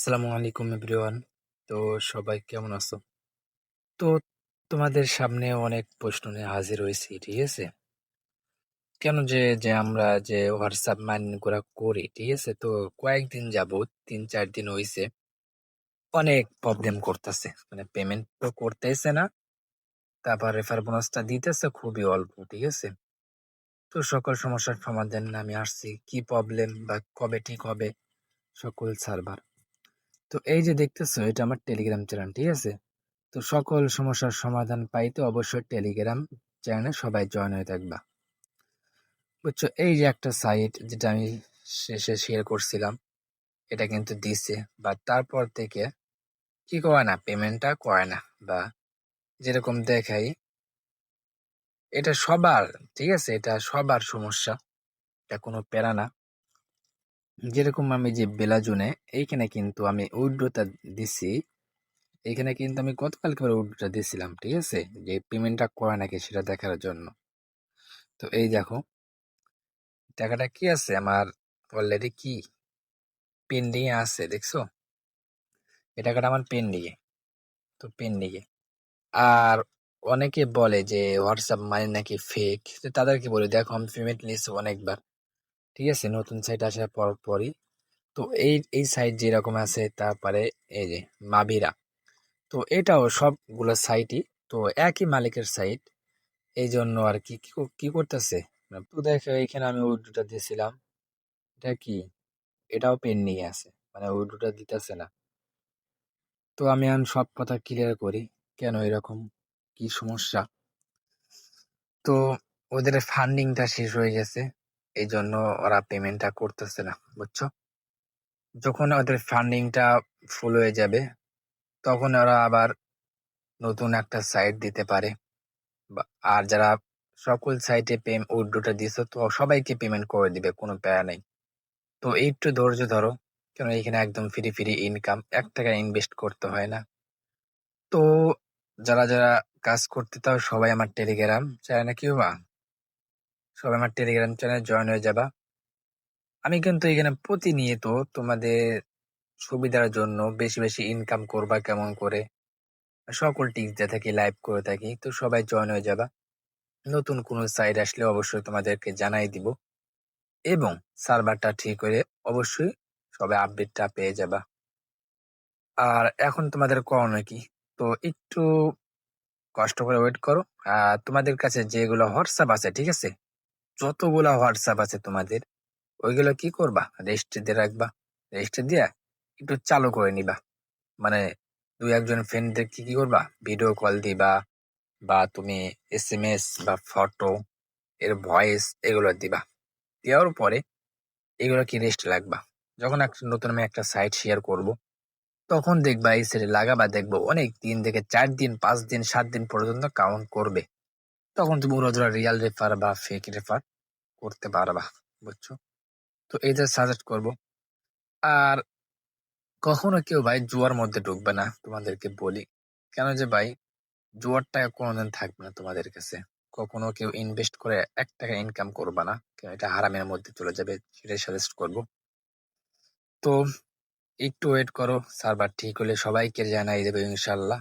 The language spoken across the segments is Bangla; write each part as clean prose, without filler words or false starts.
আসসালামু আলাইকুম এভরিওয়ান। তো সবাই কেমন আছো? তো তোমাদের সামনে অনেক প্রশ্ন নিয়ে হাজির হয়েছি, ঠিক আছে? কেন যে আমরা যে হোয়াটসঅ্যাপ মাইনিং গুলা করি, ঠিক আছে? তো কয়েকদিন যাবত 3-4 দিন হইছে অনেক প্রবলেম করতেছে, মানে পেমেন্ট তো করতেছে না, তারপর রেফার বোনাসটা দিতেছে খুবই অল্প, ঠিক আছে? তো সকল সমস্যার সমাধান আমি আসছি, কি প্রবলেম বা কবে ঠিক হবে সকল সার্ভার। তো এই যে দেখতেছো, এটা আমার টেলিগ্রাম চ্যানেল, ঠিক আছে? তো সকল সমস্যার সমাধান পাইতে অবশ্যই টেলিগ্রাম চ্যানেলে সবাই জয়েন হয়ে থাকবা, বুঝছো? এই যে একটা সাইট যেটা আমি শেষে শেয়ার করছিলাম, এটা কিন্তু দিছে, বা তারপর থেকে কি করে না, পেমেন্টটা করে না, বা যেরকম দেখাই এটা সবার, ঠিক আছে? এটা সবার সমস্যা, এটা কোনো প্যারা না। যেরকম আমি যে বেলাজুনে এইখানে কিন্তু আমি উইথড্রটা দিছি, এইখানে কিন্তু আমি গতকালকে উইথড্রটা দিছিলাম, ঠিক আছে? যে পেমেন্টটা করে নাকি সেটা দেখার জন্য। তো এই দেখো, টাকাটা কি আছে আমার অলরেডি কি পেন্ডিং এ আছে, দেখছো? এই টাকাটা আমার পেন্ডিং এ, তো পেন্ডিং এ। আর অনেকে বলে যে হোয়াটসঅ্যাপ মানে নাকি ফেক, তো তাদেরকে বলে দেখো আমি পেমেন্ট নিয়েছি অনেকবার, ঠিক আছে? নতুন সাইট আসার পর পরই তো এই সাইট যেরকম আছে, তারপরে এই যে মাভিরা, তো এটাও সবগুলো সাইটই তো একই মালিকের সাইট। এই জন্য আর কি কি করতেছে, তো দেখো এখানে আমি উইড্রোটা দিয়েছিলাম, এটা কি, এটাও পেন্ডিং আছে, মানে উইড্রোটা দিতেছে না। তো আমি এখন সব কথা ক্লিয়ার করি কেন এরকম, কি সমস্যা। তো ওদের ফান্ডিংটা শেষ হয়ে গেছে, এই জন্য ওরা পেমেন্টটা করতেছে না, বুঝছো? যখন ওদের ফান্ডিংটা ফুল হয়ে যাবে, তখন ওরা আবার নতুন একটা সাইট দিতে পারে। আর যারা সকল সাইটে উইথড্রটা দিছে, তো সবাইকে পেমেন্ট করে দিবে, কোনো প্যারা নেই। তো একটু ধৈর্য ধরো, কেন এখানে একদম ফ্রি ফ্রি ইনকাম, 1 টাকা ইনভেস্ট করতে হয় না। তো যারা যারা কাজ করতে চাও সবাই আমার টেলিগ্রাম চ্যানেলে কি হবা, সবাই আমার টেলিগ্রাম চ্যানেলে জয়েন হয়ে যাবা। আমি কিন্তু এখানে প্রতিনিয়ত তোমাদের সুবিধার জন্য বেশি বেশি ইনকাম করবা কেমন করে সকল টিপস দিয়ে থাকি, লাইভ করে থাকি, তো সবাই জয়েন হয়ে যাবা। নতুন কোনো সাইট আসলে অবশ্যই তোমাদেরকে জানাই দিব, এবং সার্ভারটা ঠিক হলে অবশ্যই সবাই আপডেটটা পেয়ে যাবা। আর এখন তোমাদের করণীয় কি, তো একটু কষ্ট করে ওয়েট করো। তোমাদের কাছে যেগুলো হোয়াটসঅ্যাপ আছে, ঠিক আছে, যতগুলা হোয়াটসঅ্যাপ আছে তোমাদের, ওইগুলো কি করবা, রেজিস্ট্রি দিয়ে রাখবা। রেজিস্ট্রি দিয়ে একটু চালু করে নিবা, মানে 2-1 জন ফ্রেন্ডদের কি করবা, ভিডিও কল দিবা, বা তুমি SMS বা ফটো এর ভয়েস এগুলো দিবা। দেওয়ার পরে এগুলো কি রেস্ট রাখবা। যখন একটা নতুন আমি একটা সাইট শেয়ার করব, তখন দেখবা এই সাইটে লাগাবা, দেখবো অনেক 3 থেকে 4 দিন, 5 দিন, 7 দিন পর্যন্ত কাউন্ট করবে। তখন তুমি উড়াধুরা রিয়াল রেফার বা ফেক রেফার করতে পারবা, বুঝছো? তো এইটা সাজেস্ট করব। আর কখনো কেউ ভাই জুয়ার মধ্যে ঢুকবে না, তোমাদেরকে বলি। কেন যে ভাই, জুয়ার টাকা কোনোদিন থাকবে না তোমাদের কাছে। কখনো কেউ ইনভেস্ট করে 1 টাকা ইনকাম করবা না, কেন এটা হারামের মধ্যে চলে যাবে, সেটাই সাজেস্ট করব। তো একটু ওয়েট করো, সার্ভার ঠিক হলে সবাইকে জানাই দেবে ইনশাল্লাহ।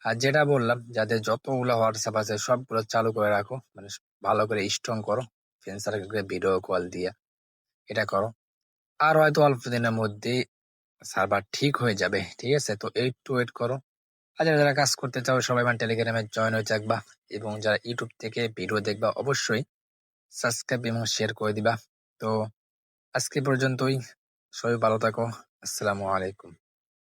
আর যেটা বললাম, যাদের যতগুলো হোয়াটসঅ্যাপ আছে সবগুলো চালু করে রাখো, মানে ভালো করে স্ট্রং করো, ফ্রেন্ড সার্কেলকে ভিডিও কল দিয়া এটা করো। আর হয়তো অল্প দিনের মধ্যেই সার্ভার ঠিক হয়ে যাবে, ঠিক আছে? তো একটু ওয়েট করো। আর যারা যারা কাজ করতে চাও সবাই আমার টেলিগ্রামে জয়েন হয়ে থাকবা, এবং যারা ইউটিউব থেকে ভিডিও দেখবা অবশ্যই সাবস্ক্রাইব এবং শেয়ার করে দিবা। তো আজকে পর্যন্তই, সবাই ভালো থাকো। আসসালামু আলাইকুম।